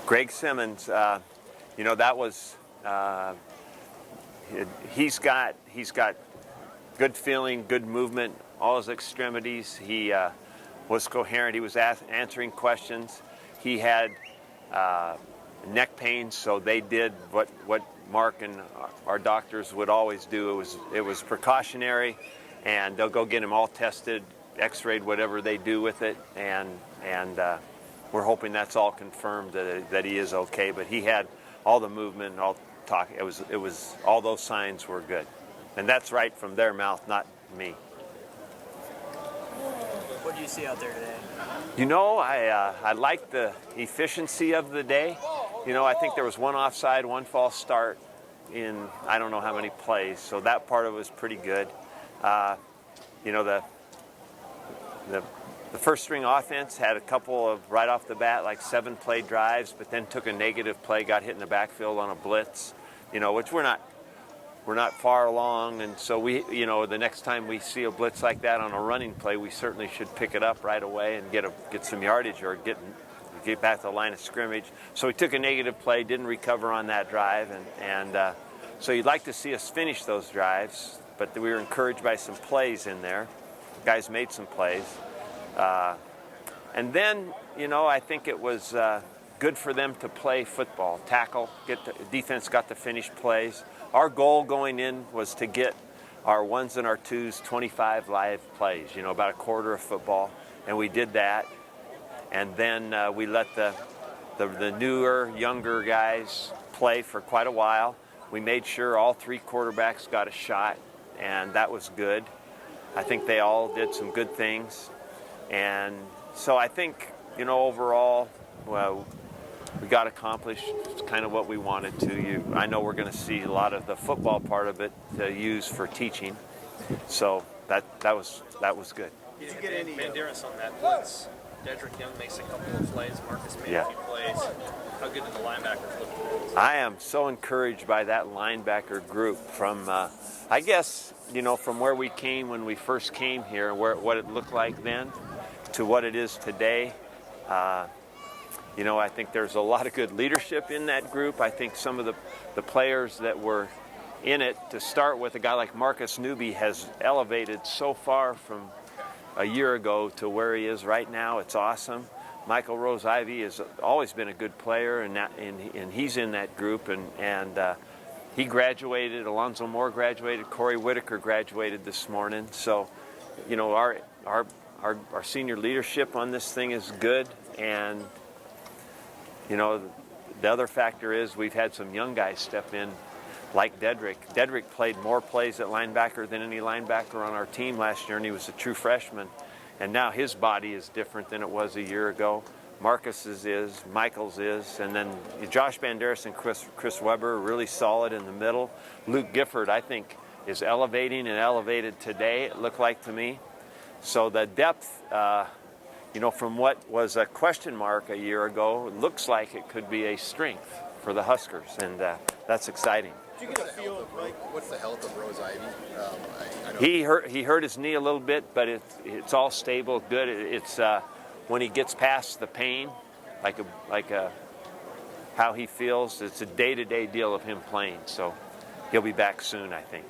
Greg Simmons, that was he's got good feeling, good movement, all his extremities. He was coherent. He was answering questions. He had neck pain, so they did what Mark and our doctors would always do. It was precautionary, and they'll go get him all tested, x-rayed, whatever they do with it, and we're hoping that's all confirmed that he is okay. But he had all the movement and all talk. It was all those signs were good, and that's right from their mouth, not me. What do you see out there today? I like the efficiency of the day. I think there was one offside, one false start in I don't know how many plays, so that part of it was pretty good. The first string offense had a couple of right off the bat like 7-play drives, but then took a negative play, got hit in the backfield on a blitz, which we're not far along, and so the next time we see a blitz like that on a running play, we certainly should pick it up right away and get some yardage or get back to the line of scrimmage. So we took a negative play, didn't recover on that drive, and so you'd like to see us finish those drives, but we were encouraged by some plays in there. Guys made some plays. And then, I think it was good for them to play football, tackle, defense got to finish plays. Our goal going in was to get our ones and our twos 25 live plays, about a quarter of football, and we did that. And then we let the newer, younger guys play for quite a while. We made sure all 3 quarterbacks got a shot, and that was good. I think they all did some good things. And so I think, overall, we got accomplished kind of what we wanted to. I know we're going to see a lot of the football part of it to use for teaching. So that was good. Did you get any Banderas on that blitz? Dedrick Young makes a couple of plays. Marcus made a few plays. How good did the linebackers look? I am so encouraged by that linebacker group from, I guess, from where we came when we first came here, what it looked like then to what it is today. I think there's a lot of good leadership in that group. I think some of the players that were in it to start with, a guy like Marcus Newby has elevated so far from a year ago to where he is right now. It's awesome. Michael Rose-Ivy has always been a good player, and he's in that group, and he graduated. Alonzo Moore graduated. Corey Whitaker graduated this morning. So, our senior leadership on this thing is good, and the other factor is we've had some young guys step in, like Dedrick. Dedrick played more plays at linebacker than any linebacker on our team last year, and he was a true freshman. And now his body is different than it was a year ago. Marcus's is, Michael's is, and then Josh Banderas and Chris Weber are really solid in the middle. Luke Gifford, I think, is elevating and elevated today, it looked like to me. So the depth, from what was a question mark a year ago, it looks like it could be a strength for the Huskers, and that's exciting. Did you get a feel of, Mike, what's the health of Rose-Ivy? He hurt his knee a little bit, but it's all stable, good. It's when he gets past the pain, like how he feels. It's a day-to-day deal of him playing, so he'll be back soon, I think.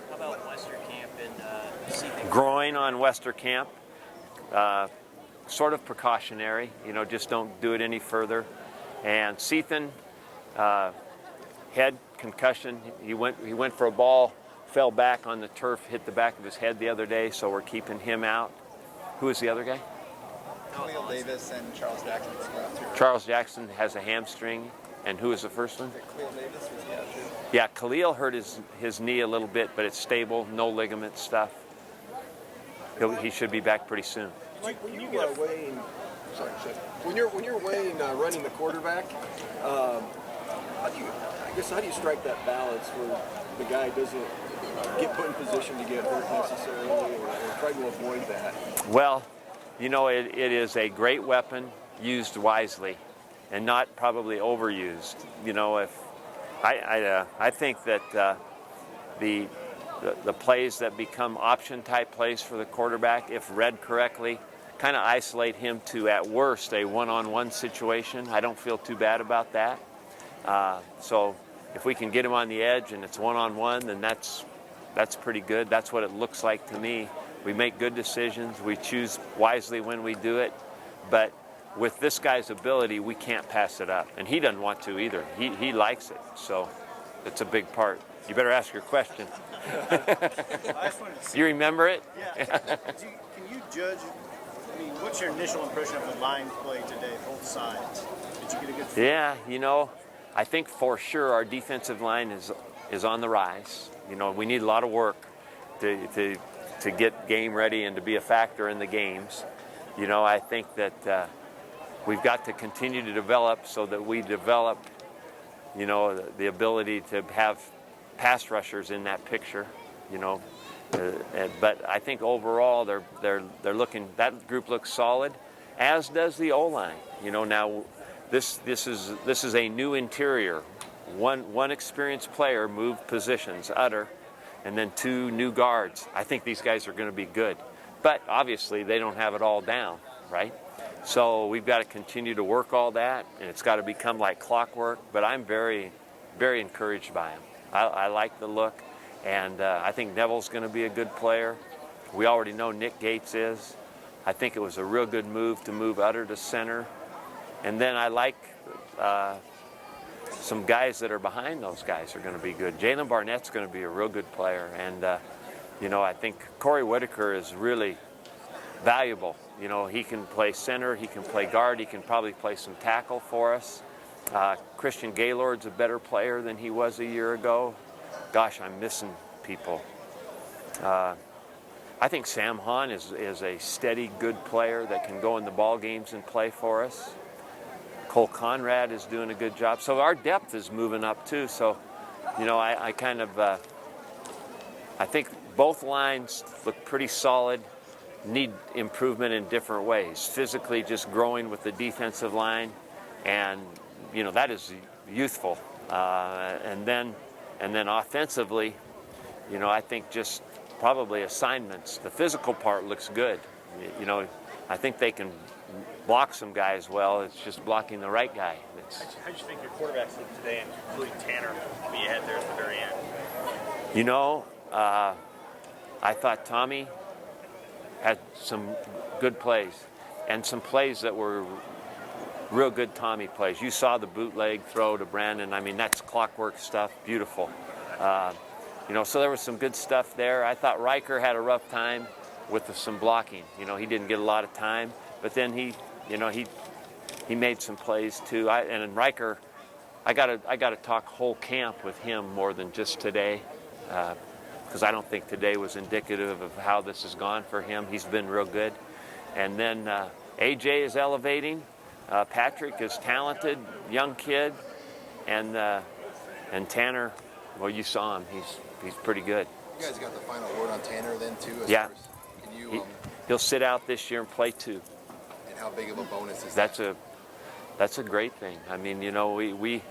How about Wester Camp and Seething? Groin on Wester Camp, sort of precautionary. Just don't do it any further. And Seething, head concussion. He went for a ball, fell back on the turf, hit the back of his head the other day, so we're keeping him out. Who is the other guy? Khalil Davis and Charles Jackson. Charles Jackson has a hamstring, and who is the first one? Khalil Davis was the other. Yeah, Khalil hurt his knee a little bit, but it's stable, no ligament stuff. He should be back pretty soon. Mike, when you're weighing running the quarterback, how do you strike that balance where the guy doesn't get put in position to get hurt necessarily, or try to avoid that? Well, it is a great weapon used wisely, and not probably overused. I think that the plays that become option type plays for the quarterback, if read correctly, kind of isolate him to, at worst, a one-on-one situation. I don't feel too bad about that. So if we can get him on the edge and it's one-on-one, then that's pretty good. That's what it looks like to me. We make good decisions. We choose wisely when we do it. But with this guy's ability, we can't pass it up. And he doesn't want to either. He likes it. So it's a big part. You better ask your question. You remember it? Yeah. Can you judge, I mean, what's your initial impression of the line play today, both sides? Did you get a good feel? Yeah, you know, I think for sure our defensive line is on the rise. You know, we need a lot of work to get game ready and to be a factor in the games. You know, I think that we've got to continue to develop so that we develop, you know, the ability to have pass rushers in that picture. You know, but I think overall they're looking. That group looks solid, as does the O-line. You know, now this is a new interior. One experienced player moved positions, Utter, and then 2 new guards. I think these guys are going to be good. But obviously they don't have it all down, right? So we've got to continue to work all that, and it's got to become like clockwork. But I'm very, very encouraged by him. I like the look, and I think Neville's going to be a good player. We already know Nick Gates is. I think it was a real good move to move Utter to center. And then I like some guys that are behind those guys are going to be good. Jalen Barnett's going to be a real good player. And, you know, I think Corey Whitaker is really valuable. You know, he can play center, he can play guard, he can probably play some tackle for us. Christian Gaylord's a better player than he was a year ago. Gosh, I'm missing people. I think Sam Hahn is a steady, good player that can go in the ball games and play for us. Cole Conrad is doing a good job. So our depth is moving up too. So, you know, I kind of, I think both lines look pretty solid, need improvement in different ways. Physically just growing with the defensive line, and, you know, that is youthful. And then offensively, you know, I think just probably assignments. The physical part looks good. You know, I think they can block some guys well. It's just blocking the right guy. How did you think your quarterbacks looked today, including Tanner, who you had there at the very end? You know, I thought Tommy had some good plays, and some plays that were real good Tommy plays. You saw the bootleg throw to Brandon. I mean, that's clockwork stuff, beautiful. You know, so there was some good stuff there. I thought Riker had a rough time with some blocking. You know, he didn't get a lot of time, but then he made some plays too. And Riker, I gotta talk whole camp with him more than just today, because I don't think today was indicative of how this has gone for him. He's been real good. And then AJ is elevating. Patrick is talented, young kid, and Tanner, well, you saw him. He's pretty good. You guys got the final word on Tanner then too? Yeah. Can you, He'll sit out this year and play 2. and how big of a bonus is that? That's a great thing. I mean, you know, we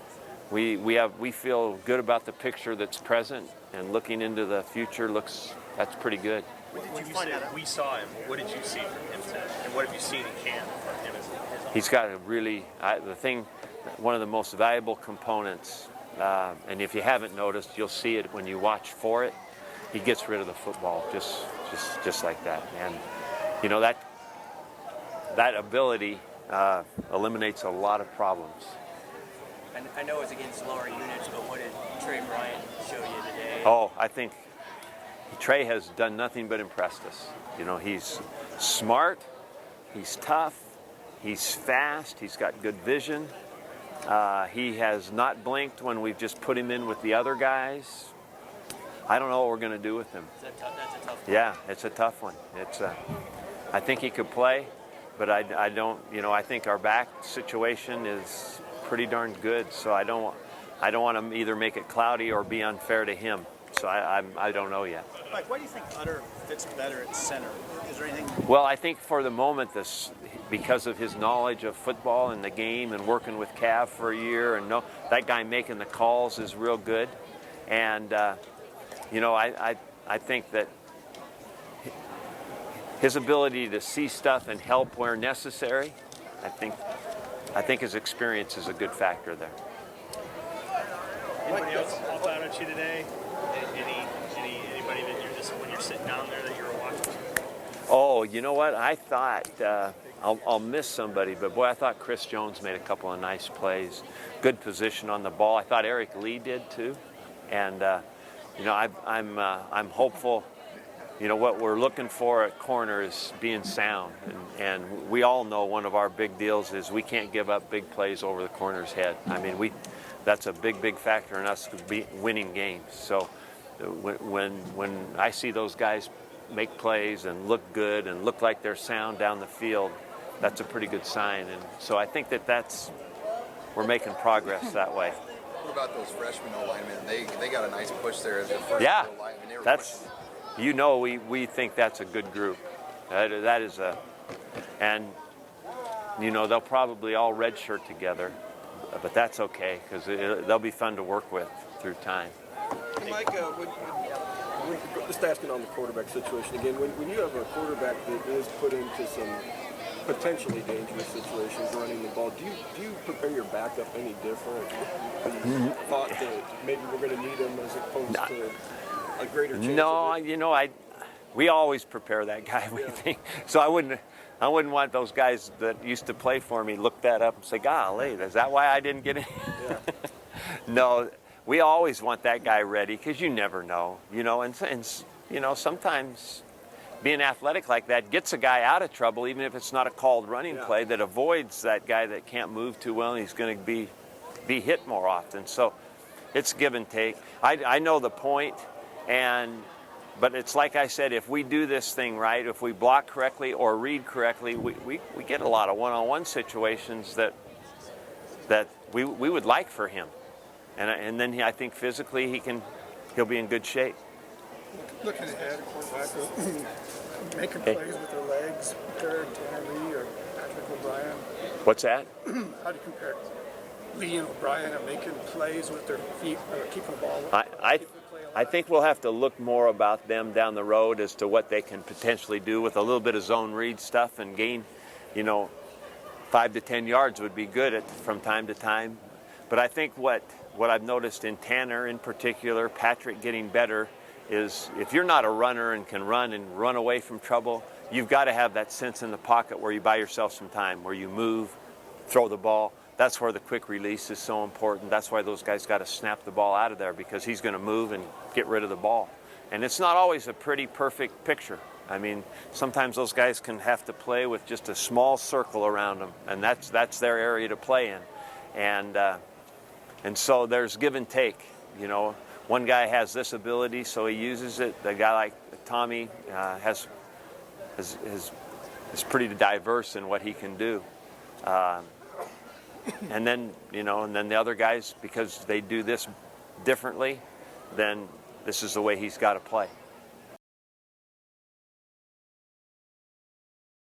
feel good about the picture that's present, and looking into the future that's pretty good. When you said we saw him, what did you see from him today? And what have you seen in camp from him? He's got a really, one of the most valuable components, and if you haven't noticed, you'll see it when you watch for it. He gets rid of the football just like that. And, you know, that ability eliminates a lot of problems. I know it's against lower units, but what did Trey Bryant show you today? Oh, I think Trey has done nothing but impressed us. You know, he's smart, he's tough, he's fast, he's got good vision. He has not blinked when we've just put him in with the other guys. I don't know what we're going to do with him. That's a tough one. Yeah, it's a tough one. I think he could play, but I don't. You know, I think our back situation is pretty darn good. So I don't want to either make it cloudy or be unfair to him. So I don't know yet. Mike, why do you think Utter fits better at center? Is there anything? Well, I think for the moment, because of his knowledge of football and the game and working with Cav for a year, and that guy making the calls is real good. And you know, I think that his ability to see stuff and help where necessary, I think his experience is a good factor there. Anybody else pop out at you today? Anybody that you're just, when you're sitting down there, that you were watching? Oh, you know what? I thought, I'll miss somebody, but boy, I thought Chris Jones made a couple of nice plays. Good position on the ball. I thought Eric Lee did too. And, you know, I'm hopeful. You know, what we're looking for at corner is being sound. And we all know one of our big deals is we can't give up big plays over the corner's head. I mean, that's a big factor in us winning games. So when I see those guys make plays and look good and look like they're sound down the field, that's a pretty good sign. And so I think we're making progress that way. What about those freshman O-linemen? They got a nice push there as the first Yeah, O-linemen. They were that's, pushing. you know, we think that's a good group. That is and you know, they'll probably all redshirt together, but that's okay because they'll be fun to work with through time. Mike, just asking on the quarterback situation again, when you have a quarterback that is put into some potentially dangerous situations running the ball, do you prepare your backup any different? You thought that maybe we're going to need him as opposed to a greater chance? No, you know, we always prepare that guy. We think so. I wouldn't want those guys that used to play for me look that up and say, "Golly, is that why I didn't get in?" Yeah. No, we always want that guy ready because you never know, you know, and you know, sometimes being athletic like that gets a guy out of trouble, even if it's not a called running play, that avoids that guy that can't move too well and he's going to be hit more often. So it's give and take. I know the point, but it's like I said, if we do this thing right, if we block correctly or read correctly, we get a lot of one-on-one situations that we would like for him. And then I think physically he'll be in good shape. Looking ahead, a quarterback making plays with their legs, compared to Tanner Lee or Patrick O'Brien. What's that? How do you compare Lee and O'Brien are making plays with their feet or keeping the ball? I think we'll have to look more about them down the road as to what they can potentially do with a little bit of zone read stuff and gain, you know, 5 to 10 yards would be good from time to time. But I think what I've noticed in Tanner in particular, Patrick getting better, is if you're not a runner and can run away from trouble, you've got to have that sense in the pocket where you buy yourself some time, where you move, throw the ball. That's where the quick release is so important. That's why those guys got to snap the ball out of there, because he's going to move and get rid of the ball. And it's not always a pretty perfect picture. I mean, sometimes those guys can have to play with just a small circle around them, and that's their area to play in. And so there's give and take, you know. One guy has this ability, so he uses it. The guy like Tommy is pretty diverse in what he can do. And then, you know, and then the other guys, because they do this differently, then this is the way he's got to play.